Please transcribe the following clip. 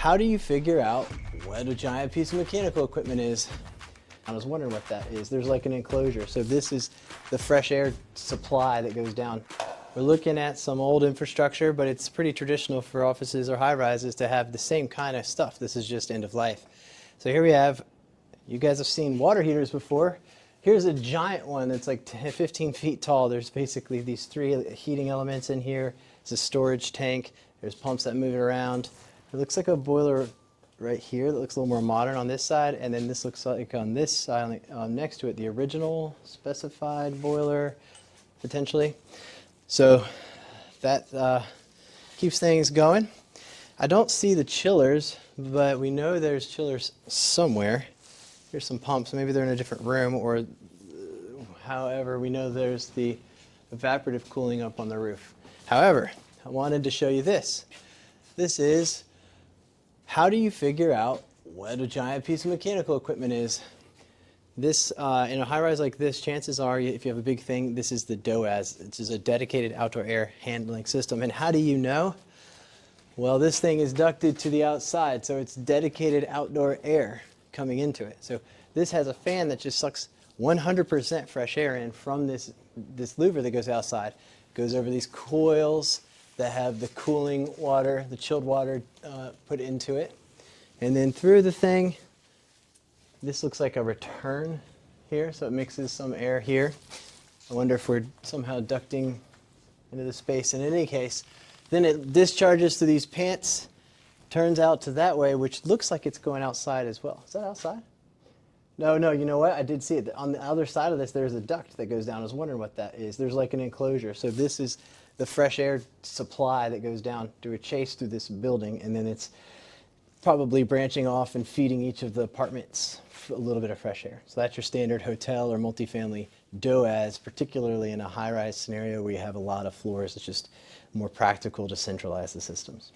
How do you figure out what a giant piece of mechanical equipment is? I was wondering what that is. There's like an enclosure. So this is the fresh air supply that goes down. We're looking at some old infrastructure, but it's pretty traditional for offices or high rises to have the same kind of stuff. This is just end of life. So here we have, you guys have seen water heaters before. Here's a giant one that's like 10, 15 feet tall. There's basically these three heating elements in here. It's a storage tank. There's pumps that move it around. It looks like a boiler right here that looks a little more modern on this side, and then this looks like on this side next to it, the original specified boiler, potentially. So that keeps things going. I don't see the chillers, but we know there's chillers somewhere. Here's some pumps. Maybe they're in a different room, or however, we know there's the evaporative cooling up on the roof. However, I wanted to show you this. This is, how do you figure out what a giant piece of mechanical equipment is? This, in a high-rise like this, chances are, if you have a big thing, this is the DOAS. This is a dedicated outdoor air handling system. And how do you know? Well, this thing is ducted to the outside, so it's dedicated outdoor air coming into it. So this has a fan that just sucks 100% fresh air in from this louver that goes outside. Goes over these coils that have the cooling water, the chilled water put into it. And then through the thing, this looks like a return here, so it mixes some air here. I wonder if we're somehow ducting into the space. In any case, then it discharges to these pants, turns out to that way, which looks like it's going outside as well. Is that outside? No, you know what? I did see it. On the other side of this, there's a duct that goes down. I was wondering what that is. There's like an enclosure. So this is the fresh air supply that goes down through a chase through this building, and then it's probably branching off and feeding each of the apartments a little bit of fresh air. So that's your standard hotel or multifamily DOAS, particularly in a high-rise scenario where you have a lot of floors. It's just more practical to centralize the systems.